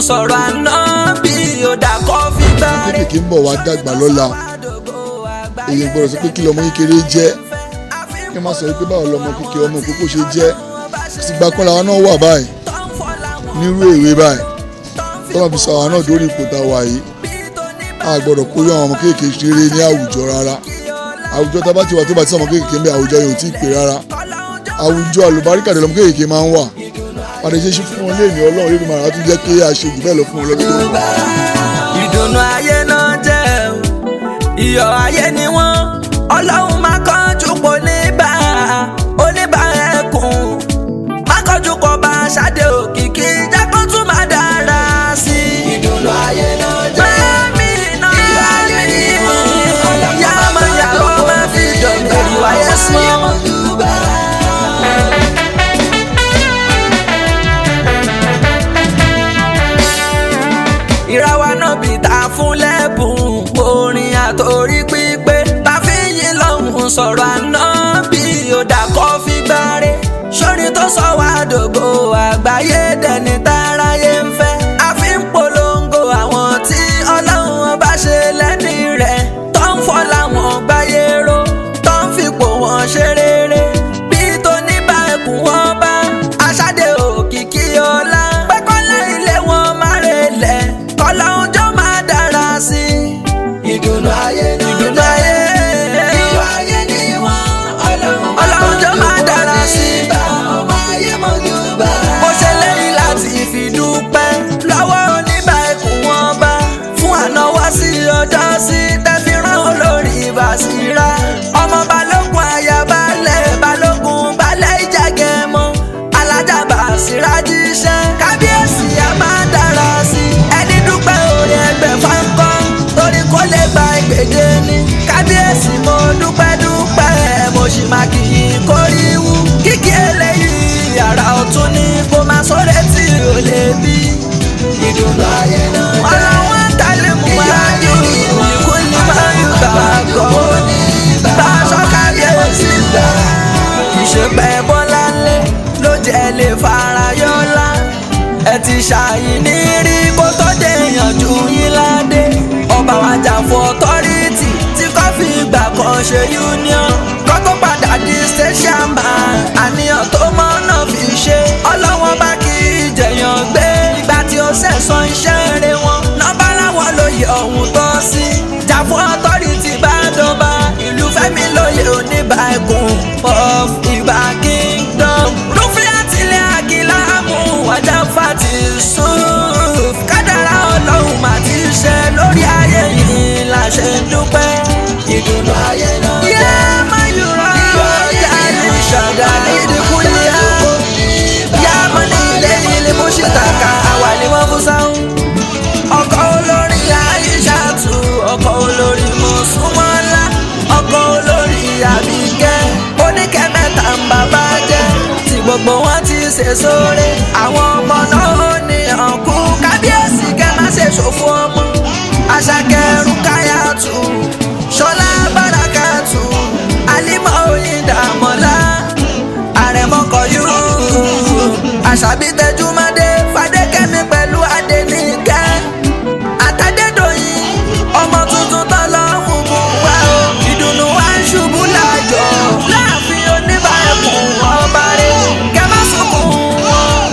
sọ̀rọ̀ àná bí òdà kọ́ fi gbáre. kékeré ń bọ̀ wá dàgbà lọ́la èyí gbọ́dọ̀ sọ pé kí lọmọ kékeré jẹ́ kí n má sọ pé báwo lọmọ kékeré ọmọ òkókó ṣe jẹ́ sígbà kan làwọn náà wà báyìí nírú èwe báyìí tọ́wọ́n fi sọ àwọn náà dórí ipò tá a wà yìí a gbọ́dọ̀ kó yọ àwọn ọmọ kékeré ṣeré ní àwùjọ rárá àwùjọ tá a bá ti wà tó bá ti sọ ọmọ kékeré ń bẹ àwùjọ yóò tí ì pè rárá àwùjọ àlùbáríkàdé lọmọ kékeré máa ń wà padà ṣe ṣe fún wọn léèní ọlọ́run yóò máa tún jẹ́ kí a ṣe jù bẹ́ẹ̀ lọ fún wọn lọ́dún tó ń bọ̀. ìdùnnú ayé náà jẹ́ iyọ̀ ayé ni wọ́n ọlọ́run má kánjú pọ̀ níbà oníbà ẹkùn má kánjú kọ́ bá aṣáde òkìkí jẹ́ kó tún má dára sí i. ìdùnnú ayé náà jẹ́ iyọ̀ ayé ni wọ́n yàmọ̀ yàrá má fi dọ̀gbẹ̀rì wáyé sí i. ìràwọ̀ náà bí ta fún lẹ́bùn orin àtòrí pípé bá fi yín lọ́hùn sọ̀rọ̀ àná bí òdà kọ́ fi gbáre sórí tó sọ wá dògo àgbáyé dẹni táráyé ń fẹ́ a fi ń polongo àwọn tí ọlọ́run bá ṣe lẹ́ni rẹ̀ tó ń fọ́ láwọn gbáyé ró tó ń fipò wọn ṣe rere bí tó ní bá ẹkùn wọn bá aṣáde òkìkí ọlá pẹ́kọ́lá ilé wọn má relẹ̀ kọ́lọ́hún jọ máa dára sí i. ìdùnnú ayé náà ìdùnnú ayé iyọ̀ ayé ni wọ́n ọlọ́hún jọ máa dára sí i. ọmọ ayé mọ́jú bá. bó ṣe lẹ́yìn láti fi dúpẹ́ lọ́wọ́ oníbà ẹkùn wọn bá fún ànáwá sí ọjọ́ sí tẹ́fí rán olórí Bàṣírà ọmọ balógun ayabalẹ̀ balógun balẹ̀ ìjàgẹ̀mọ́ alájà Bàṣírà jíṣẹ́ kábíyèsí a máa dára sí i. ẹni dúpẹ́ orí ẹgbẹ́ fáńkọ́ torí kó lè gba ìgbèje ní kábíyèsí mo dúpẹ́ dúpẹ́ mo sì máa kì í kóríwú kíkí eléyìí yàrá ọ̀tún ní kó máa sọ́rẹ́ tí ò lè bí. ìdùnnú ayé náà jẹ́ ọlọ́wọ́n tálẹ̀ mú wájú ìkú ní máa ń gbà gbọ́ bá aṣọ kábíyèsí gbà ìṣèpẹ́ bọ́lá lé ló jẹ́ lè fara yọ́lá ẹ ti ṣàyìní rí kó tó dé ìyànjú yín ládé ọba wa jà fún ọtọ́rìtì tí kò fi ìgbà kan ṣe union kó tó padà di station man àníyàn tó mọ́ náà fi ṣe ọlọ́wọ́n bá kí ìjẹ̀yàn gbé ìgbà tí ó sẹ̀sán iṣẹ́ rẹ̀ wọn nọ́mbà láwọn lóye ọ̀hún tó sí jà fún ọtọ́rìtì bá dọ́ba Ìlúfẹ́milóye Oníbà Ẹkùn of Ìbà kingdom rúfin àtìlẹ́ àgìlámù wájà fati sùn kádàrá ọlọ́run mà ti ṣe lórí ayé yìí la ṣe ń dúpẹ́. ìdùnnú ayé náà yẹ má yúrọ ọjà ní ṣọ̀dá ìdínkùlé á yá mọ́ ní ilé ilé mú ṣìtàkà àwa ni wọ́n fún sáwọn. ọkọ̀ olórí Àìṣàtù ọkọ̀ olórí Mọ́súnmọ́lá ọkọ̀ olórí Àbíkẹ́ oníkẹ́ mẹ́ta ń bàbá jẹ́ tí gbogbo wọn ti ṣe sóore àwọn ọmọ náà ní ọ̀kú kábíyèsí kẹ́ má ṣe ṣòfò ọmọ Àṣàkẹ́ Rúkáyàtù Ṣọlá Bárakàtù Àlímọ̀ Oyíndàmọ́lá Àrẹ̀mọ́kọ̀ yúù Àṣàbí Tẹjúmọ́dé Fadékẹ́mi pẹ̀lú Adéníkẹ́ Àtàdédọ̀yìn ọmọ tuntun tọ́lọ́hún mú wá o ìdùnnú wa ń ṣubú lájọ láàfin Oníbà Ẹkùn ọba rẹ̀ kẹ́ má sunkún wọn.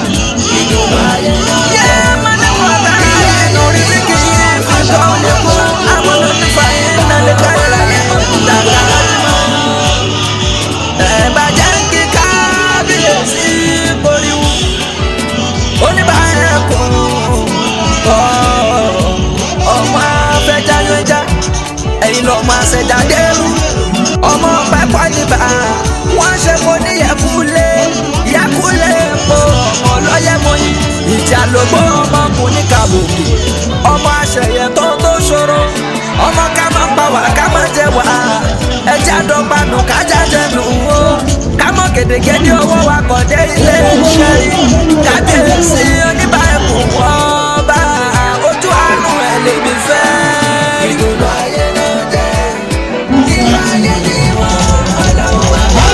ìdùnnú ayé yẹ mọ́lẹ́kọ̀ọ́ lára ẹnu orí tí kì í fìṣọ́ olùkọ́ àwọn onífà yẹn náà lè ká ẹ̀rọ yẹn dàgbà lájúmọ́. ẹ̀bàjẹ́ ń kí kábíyèsí boríwú Oníbà Ẹkùn ọmọ afẹ́jáyọjá ẹ̀yin lọ́mọ àṣẹjáde ọmọ pẹ́pọ́ níbà wọ́n ṣe kó ní yẹkúlé po ọmọ ọlọ́yẹ̀mọ́yìn ìjà lógbó ọmọkùnrin kàbòkì ọmọ àṣẹyẹ tó ṣòro ọmọ ká máa pa wá ká máa jẹ wá ẹjẹ àdọ́gbanù kájà jẹnu o ká mọ̀ gèdègèdè owó wa kọ̀ dé ilé iṣẹ́ yìí kábíyèsí Oníbà Ẹkùn ọba ojú àánú ẹ̀ lèmi fẹ́. ìdùnnú ayé náà jẹ́ ìwà ayé ni wọ́n ọlọ́wọ́ wa.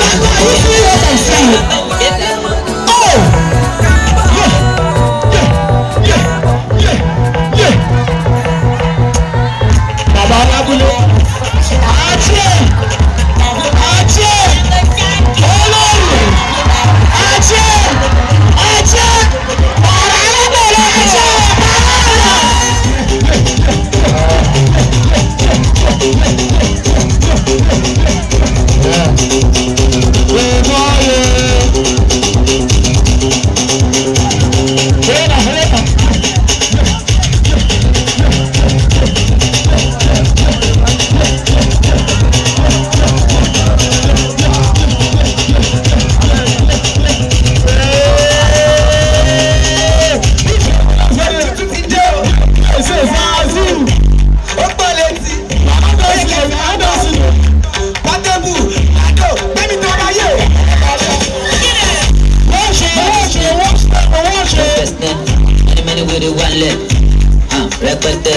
Rẹpẹtẹ,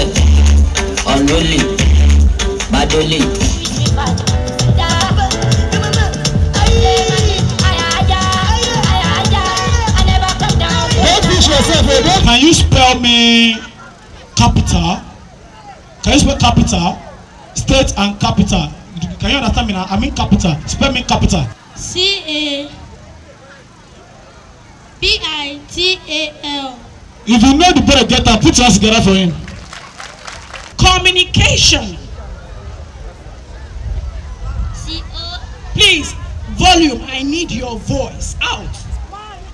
unruly, badoli. Can you spell me capital? Can you spell capital? State and capital. Can you understand me now? I mean capital. Spell me capital. CAPITAL. If you know the better, get that. Put your hands together for him. Communication. Please, volume. I need your voice out.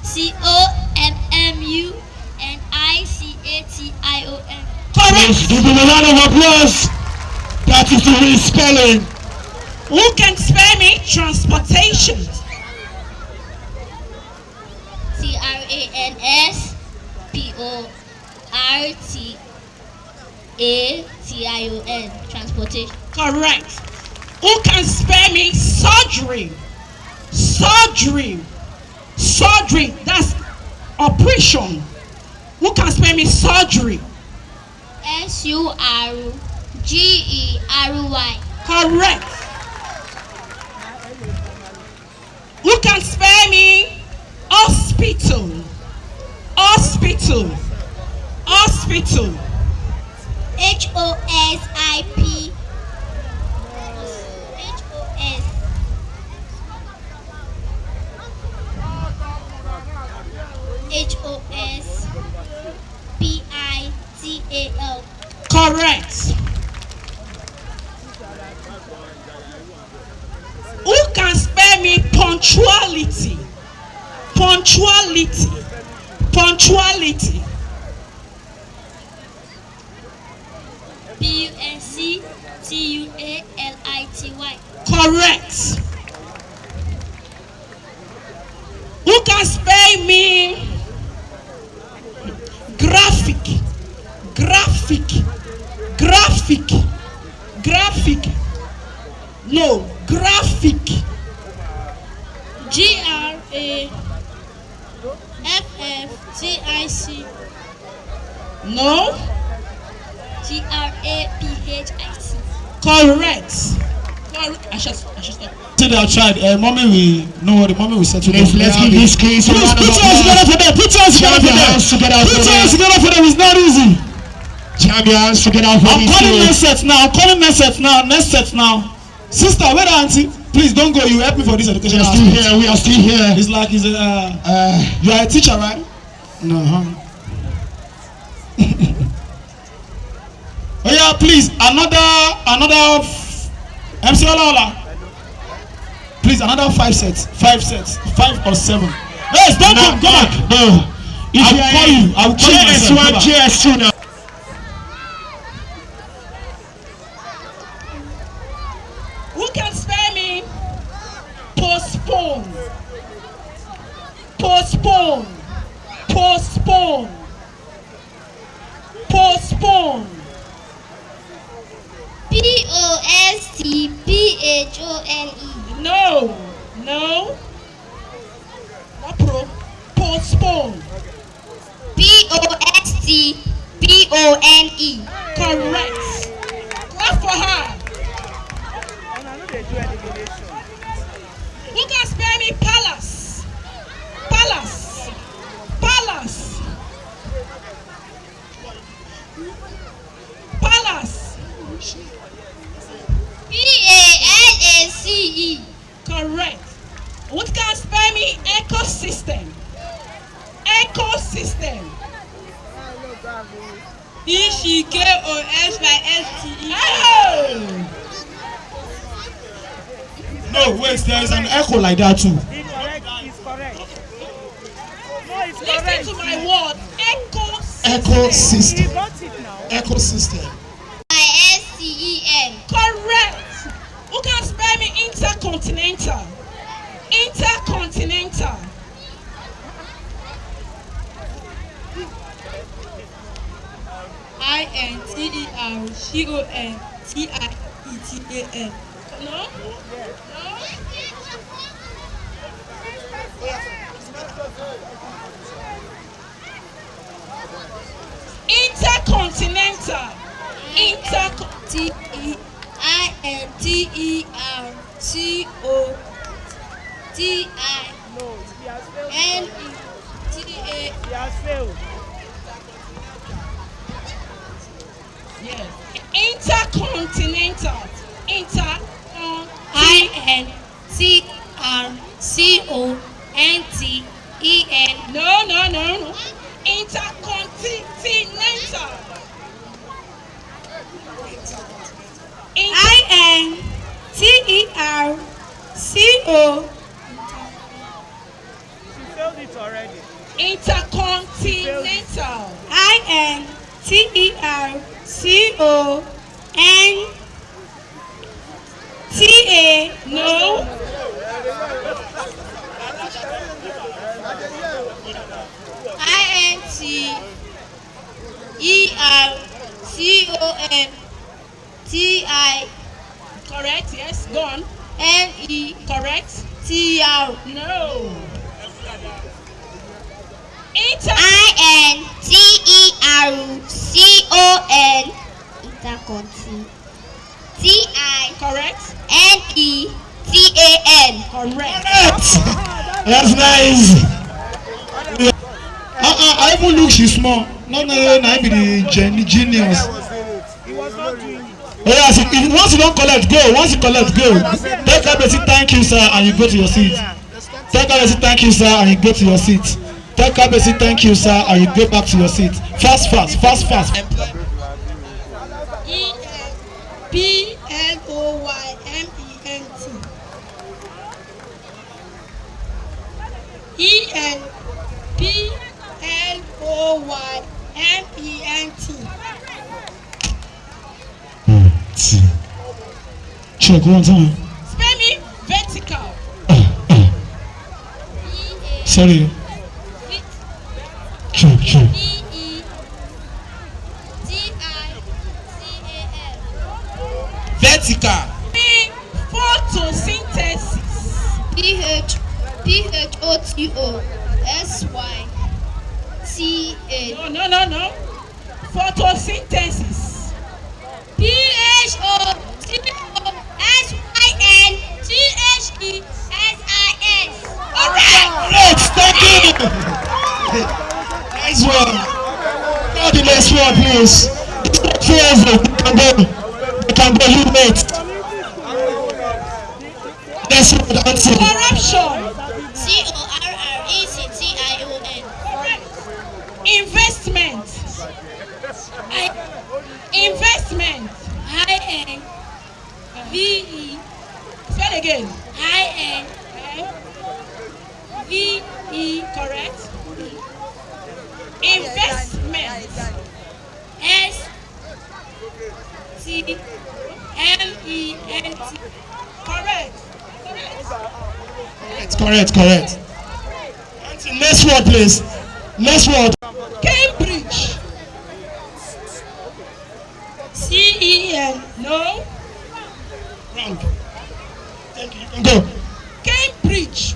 COMMUNICATION. Correct. Give him a round of applause. That is the real spelling. Who can spell me transportation? TRANSPORTATION. Transportation. Correct. Who can spell me surgery? Surgery. Surgery. That's operation. Who can spell me surgery? SURGERY. Correct. Who can spell me hospital? Hospital. Hospital. HOSIP. HOSPITAL. Correct. Who can spell me punctuality? Punctuality. Punctuality. PUNCTUALITY. Correct. Who can spell me graphic? Graphic. Graphic. Graphic. No, graphic. GRAFFTIC. No. GRAPHIC. Correct. I should stop. Today I tried. Mommy will know what the mommy will say to them. Let's give this case a round of applause. Put your hands together for them. Put your hands together for them. Put your hands together for them. It's not easy. Champions together for this. I'm calling next set now. I'm calling next set now. Next set now. Sister, where the auntie? Please don't go. You help me for this education. We are still here. We are still here. It's like you are a teacher, right? No. Oh yeah, please. Another MC Ola. Please, another 5 sets. 5 sets. 5 or 7. Yes, don't come. Go back. No. I will call you. I will call you myself. JS1, JS2 now. Who can spare me? Postpone. Postpone. Postpone. Postpone. POSTPHONE. No. No. Not pro. Postpone. POSTPONE. Correct. Clap for her. Who can spare me palace? Palace. Palace. Palace. PALACE. Correct. Who can spare me ecosystem? Ecosystem. ECKOSYSTE. Hey! No, wait, there is an echo like that too. It's correct. No, it's Listen correct. to my word. Ecosystem. He got it now. Ecosystem. ISTEM. Correct. Who can spare me intercontinental? Intercontinental. INTERCONTIETAL. No? No? Intercontinental. He has failed. Yes. Intercontinental. INTERCONTINENTAL. No. Intercontinental. INTERCO. She failed it already. Intercontinental. INTERCONTA. No. INTERCONTI. Correct. Yes. Go on. NE. Correct. TR. No. INTERCON. Interconti. Correct. TINETAN. Correct. That's nice. I even look she's small. No, I be the genius. He was not doing it. Yes, once you don't collect, go. Once you collect, go. Tell Kabesi thank you, sir, and you go to your seat. Tell Kabesi thank you, sir, and you go to your seat. Tell Kabesi thank you, sir, and you go back to your seat. Fast. Check one time. Spell me vertical. Sorry. Check. Vertical. Me photosynthesis. PHOTOSYTA. No. Photosynthesis. PHOTOSYNTHESIS. Great, thank you. Nice one. Now the next one, please. Cheers, we can go, you mate. Next one, answer. Corruption. CORRECTION. Investment. Investment. VE. Spell again. VE. Correct. Investment. STMENT. Correct. Correct. Next word, please. Next word. Cambridge. CEN. No. Wrong. Thank you. Go. Cambridge.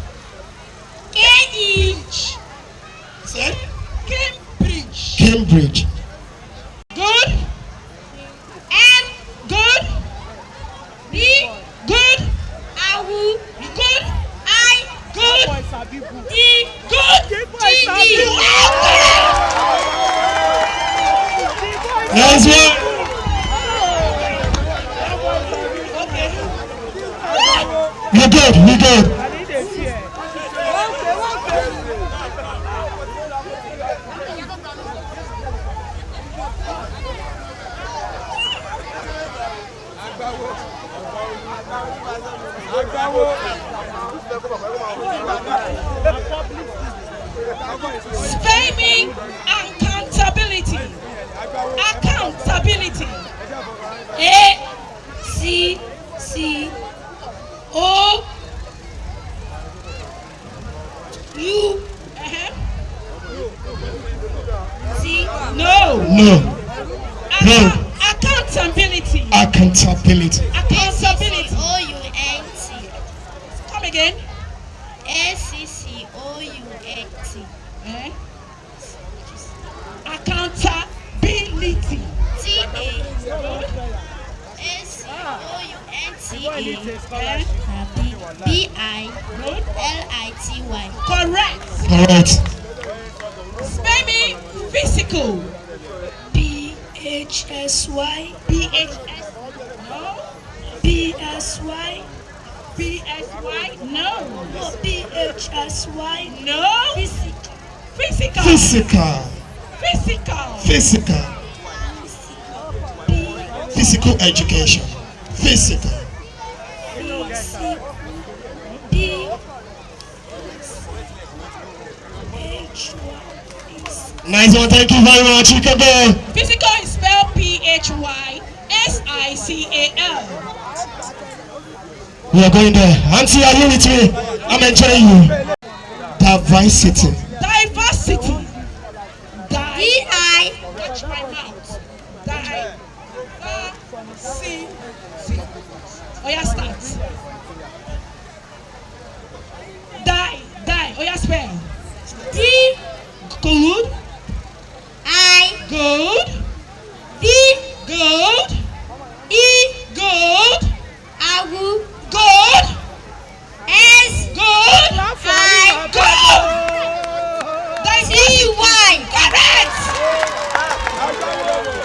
KE. Say. Cambridge. Cambridge. Good. Good. B. Good. AWU. Good. Good. Boys are big good. D. Good. Boys are big good. Next one. Okay. You good. I need a chair. Spelling accountability. Accountability. ACCOUT. No. No. Accountability. Accountability. Accountability. ACCOUNT. Come again. ACCOUNT. Accountability. TA. B-I-L-I-T-Y. Correct. Correct. Spell me physical. P-H-S-Y. P-H-S. No. P-S-Y. P-S-Y. No. P-H-S-Y. No. Physical. Physical. Physical. Physical. Physical. Physical education. Physical. Nice one, thank you very much. You can go. Physical is spelled P-H-Y-S-I-C-A-L. We are going there. Auntie, are you with me? I'm enjoying you. Diversity. Diversity. D-I. Touch my mouth. Diversity. Oh yeah, start. Die. Oh yeah, spell. D. Good. I. Good. D. Good. E. Good. Awu. Good. S. Good. I. Good. C-Y. Correct.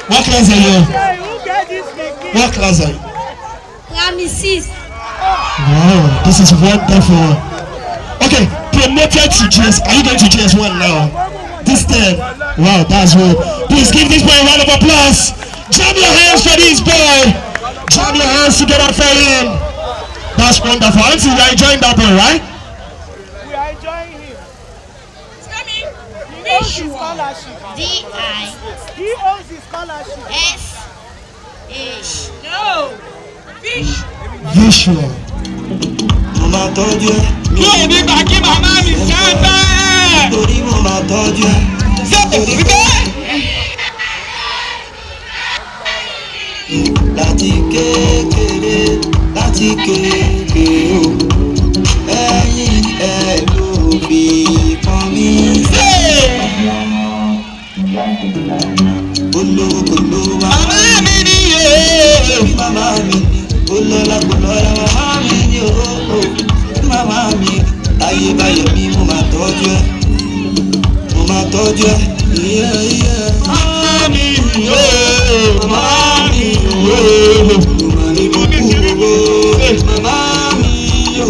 What class are you? Hey, who get this pikin? What class are you? Ramesses. Wow, this is wonderful. Okay, promoted to GS. Are you going to GS1 now? This time. Wow, that's good. Please give this boy a round of applause. Jam your hands for this boy. Jam your hands together for him. That's wonderful. Auntie, you are enjoying that boy, right? We are enjoying him. Spell me. He owns his Visual. scholarship. D-I. He owns his scholarship. S-H. No. Fish. Visual. Mo máa tọ́jú ẹ. Mi ò ní gbà kí màmá mi sábẹ́. Torí mo máa tọ́jú ẹ. Ṣé kò sí bẹ́ẹ̀? Láti kékeré o. Ẹyin ẹ ló fi kàn mí. Olówó Màmá mi nìyẹn. màmá mi ni. Olọ́lá màmá mi ni o. Màmá mi láyébáyé mi mo máa tọ́jú ẹ. Mo máa tọ́jú ẹ. Mami, oh, mami, oh. Màmá mi mo kú owó. Màmá mi o.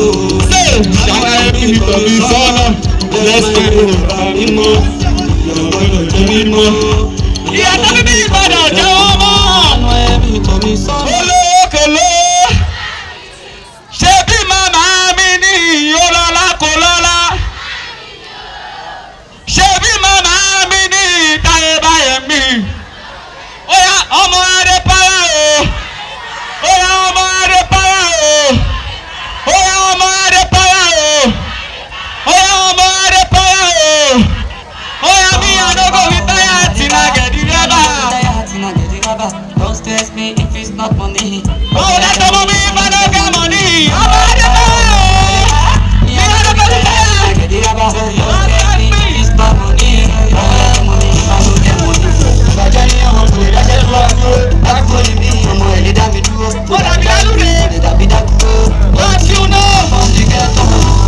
Ṣàlàyé ẹbí mi tọ̀ mí sọ́nà. Lẹ́sìn ìrọ̀lá mímọ́. Ìyàwó ìrọ̀lẹ́ mímọ́. Ìyá tó bí mi padà jẹ́wọ́ mọ́. Àwọn ẹbí tọ̀ mí sọ́nà. Olókèlè. Ṣé bí màmá mi ní ìyólọ́lá kò lọ́lá? Ṣé bí màmá mi ní ìtayébáyé mi? Oya ọmọ adé para o. Oya ọmọ adé para o. Oya ọmọ adé para o. Oya ọmọ adé para o. Oya mi àdógó mi táyà tì náà gẹ̀dí rẹ́bà. Don't stress me if it's not money. Oh, that's the mommy if I don't get money. I'm adé para o. Mi àdógó mi táyà. Don't stress me if it's not money. Ìbàjẹ́ ní ọmọ tó ìdájẹ́ ló wá dúró. Dákúrò ní bí ọmọ ẹ̀ lè dá mi dúró. Ó dàbí lálùdé. Ó lè dàbí dákúrò. What you know? From the ghetto.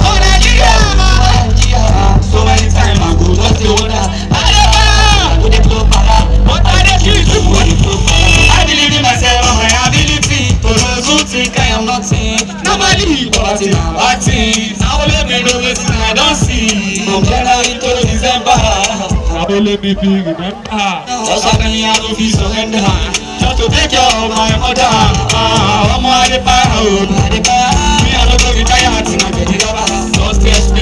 Oh, Nigeria. Nigeria. So many times I go just dey wonder. Adé para. I go dey blow para. But I dey treat you. Go dey blow para. I believe in myself and my ability. To know good think I am nothing. Nobody. Poverty na bad thing. Now let me know wetin I don see. From January to December. Now let me be remember. Just like me, I go feel surrender. Just to take care of my mother. Ọmọ adé para o. Mi àdógó mi táyà àti náà gẹ̀dí rẹ́bà. Don't stress me.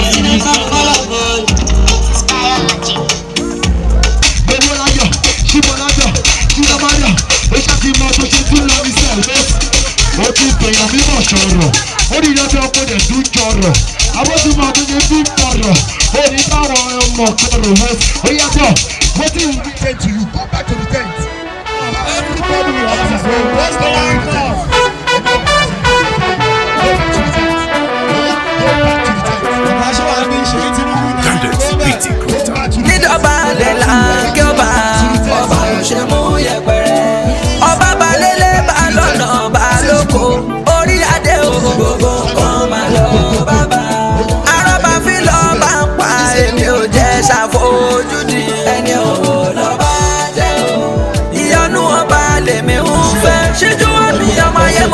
Ewolayo, Ṣíbọlájọ, Ṣílámáyà, ó ṣàtìmọ́ tó ṣe tún lọ ní sẹ́ẹ̀lẹ́sì. Ó ti pèyàn mímọ̀ sọ̀rọ̀, ó ní ìyájọ́ ọkọ̀ dẹ̀ tún jọrọ̀. Abọ́sùnmọ̀ tó ṣe fi ń tọrọ̀, ó ní báwọn ọmọ kọrọ̀ wọ́n. Ó yàtọ̀, mo ti ń wí tent to you, go back to the tent. Everybody will have his own. What's the line now? Go back to the tent. Go back to the tent. Aṣọ àmì ìṣèlú ti mú mi náà. Go back to the tent. níjọba lè là kí ọba ṣe mú yẹpẹrẹ ọba balẹ̀lẹ̀ bá lọ́nà bá lóko orí adé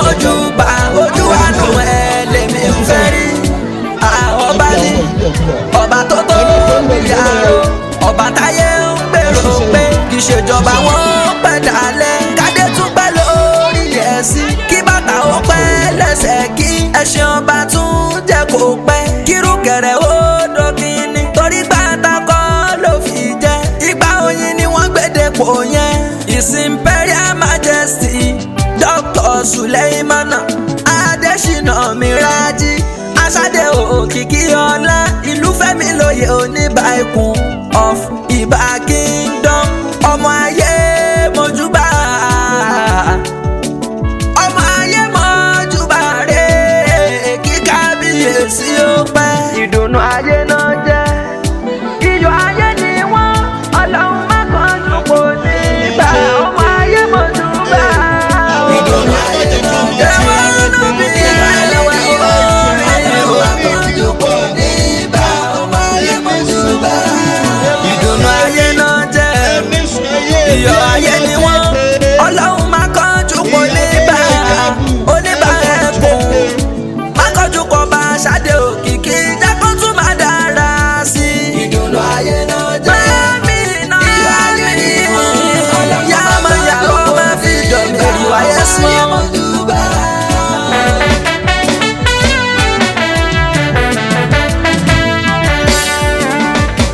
mojúbà ojú àánú ẹ lèmi ń fẹ́ rí. Ọba ní ọba tó tó yàrá ọba táyé ń gbèrò pé kì í ṣèjọba wọn pẹ́ dalẹ̀ kádé tún pẹ́ lórí ẹ̀sìn kí bàtà ó pẹ́ lẹ́sẹ̀ kí ẹṣin ọba tún jẹ́ kó pẹ́ kírùkẹ̀rẹ̀ ó dókínní torí gbàtà kọ́ ló fi jẹ́ ìgbà oyin ni wọ́n gbèdéko yẹn His Imperial Majesty Dr. SULAIMON Adésínà mi RAJI ASHADE òkìkí ọlá ILUFEMILOYE ONIBA Ẹkùn of Ìbà Kingdom ọmọ ayé mojúbà ọmọ ayé mojúbà rẹ̀ kí kábíyèsí ó pẹ́. Ìdùnnú ayé náà jẹ́ iyọ̀ ayé ni wọ́n ọlọ́run má kàn jù kò ní gbà ọmọ ayé mojúbà. Ìdùnnú ayé náà jẹ́ wọ́n bí ìdùnnú ayé náà jẹ́ iyọ̀ ayé ni wọ́n ọlọ́run má kánjú kò ní bá Oníbà Ẹkùn má kánjú kò bá ASHADE òkìkí jẹ́ kó tún má dára sí i. Ìdùnnú ayé náà jẹ́ iyọ̀ ayé ni wọ́n yá ọmọ ìyàwó má fi dọ̀mí èrì wáyé sí i.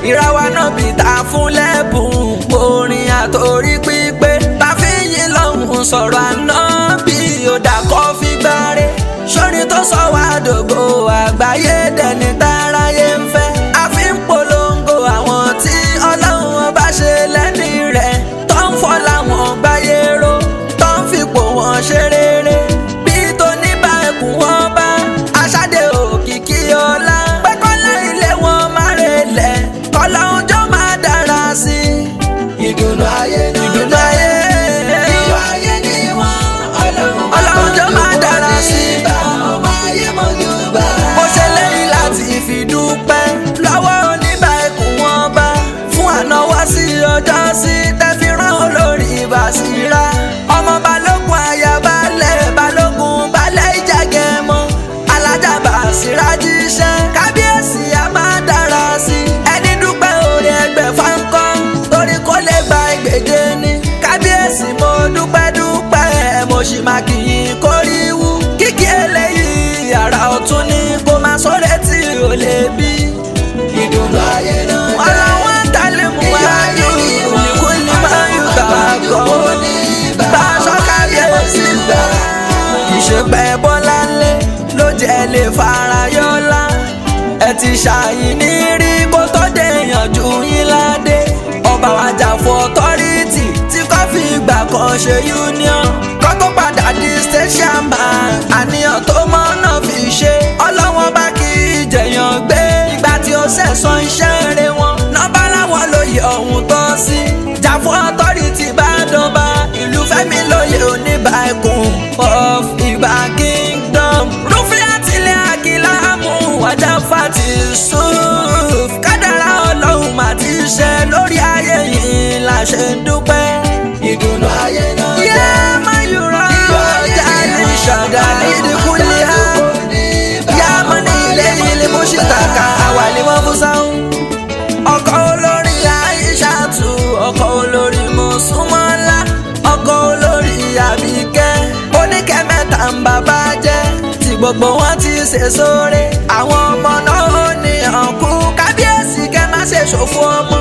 Ìràwọ̀ náà bí ta fún lẹ́bùn orin àtòrí pípé ta fi yìn lọ́hùn sọ̀rọ̀ àná bí òdà kọ́ fi gbáre sórin tó sọ wá dògo àgbáyé dẹni táráyé ń fẹ́ a fi ń polongo àwọn tí ọlọ́run ọba ṣe lẹ́ni rẹ̀ tó ń fọ́ láwọn gbáyé ró tó ń fipò wọn ṣe rere bí t'Oníbà Ẹkùn wọn bá ASHADE òkìkí ọlá pẹ́kọ́lá ilé wọn má relẹ̀ ọlọ́run jọ máa dára sí i. Ìdùnnú ayé náà ìdùnnú ayé iyọ̀ ayé ni wọ́n ọlọ́run jọ máa dára sí i. ọmọ ayé mojúbà. Mo ṣe lẹ́yìn láti fi dúpẹ́ lọ́wọ́ Oníbà Ẹkùn wọn bá fún ànáwọ́ sí ọjọ́ sí tẹ́fí rán olórí Bàṣírà ọmọ balógun ayabalẹ̀ balógun balẹ̀ ìjàgẹ̀mọ́ alájà Bàṣírà jíṣẹ́ kábíyèsí a máa dára sí i. Ẹni dúpẹ́ orí ẹgbẹ̀fà ń kọ́ torí kó lè gba ìgbèje ni kábíyèsí mo dúpẹ́ dúpẹ́ mo sì máa kì í kóríwú kíkí eléyìí àrà ọ̀tún ni kó máa sọ́rẹ́ tí ò lè bí. Ìdùnnú ayé náà jẹ́ ọlọ́wọ́n tálẹ̀ mú wájú ìkú ni máa ń yùtà kọ́ bá aṣọ kábíyèsí gbà ìṣèpẹ́ bọ́lá ńlẹ̀ ló jẹ́ lè fara yọ́lá ẹ ti ṣàyìní rí kó tó dé ìyànjú yín ládé ọba wájà fún ọtọ́rìtì tí kò fi ìgbà kan ṣe union kó tó padà di station man àníyàn tó mọ́ náà fi ṣe ọlọ́wọ́n bá kí ìjẹ̀yàn gbé ìgbà tí ó sẹ̀sán iṣẹ́ rẹ̀ wọn nọ́bà láwọn lóye ọ̀hún tó sí jà fún ọtọ́rìtì bá dọ́ba ILUFEMILOYE ONIBA Ẹkùn of Ìbà Kingdom rúfin àtìlẹ́ àkìlámù wájà fati sùf kádàrá ọlọ́run mà ti ṣe lórí ayé yìí la ṣe ń dúpẹ́. Ìdùnnú ayé náà yẹ má yúrọ jáde ṣàdá ìdínkùlé ha yá mọ́ ní ilé ilé mú ṣìtàkà àwàlé wọn fún sáwọn. Ọkọ olórí Aishatu ọkọ olórí Mosúnmọ́lá ọkọ olórí Àbíkẹ́ oníkẹ́ mẹ́ta ń bàbá jẹ́ tí gbogbo wọn ti ṣe sóore àwọn ọmọ náà ní ọ̀kú kábíyèsí kẹ́ má ṣe ṣòfò ọmọ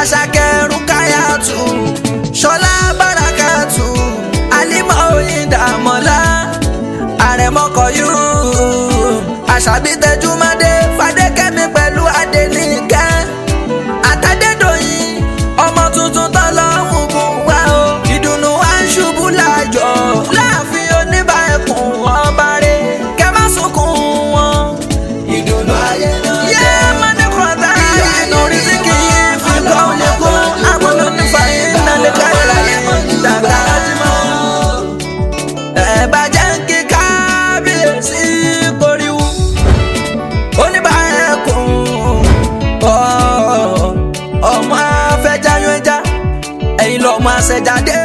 Àṣàkẹ́ Rúkáyàtù Ṣọlá Bárakàtù Àlímọ̀ Oyindàmọ́lá Àrẹ̀mọ́kọ̀ yúrù Àṣàbí Tẹjúmọ́dé Fadékẹ́mi pẹ̀lú Adéníkẹ́ Àtàdédọ̀yìn ọmọ tuntun tọ́lọ́hún bùn wá o ìdùnnú wa ń ṣubú lájọ láàfin Oníbà Ẹkùn ọba rẹ̀ kẹ́ má sunkún wọn. Ìdùnnú ayé náà yẹ mọ́ni kọ́tà inú rìsíkì yìí fi kọ́ ọ̀lẹ́kùn àmọ́nà nífà yìí nálẹ́ káyọ̀lá yìí dàgbà ájímọ́. ẹ̀ bàjẹ́ ń kí kábíyèsí kóríwú Oníbà Ẹkùn ọmọ afẹ́jáyọ̀ ẹja ẹ̀yin lọ́mọ àṣẹjáde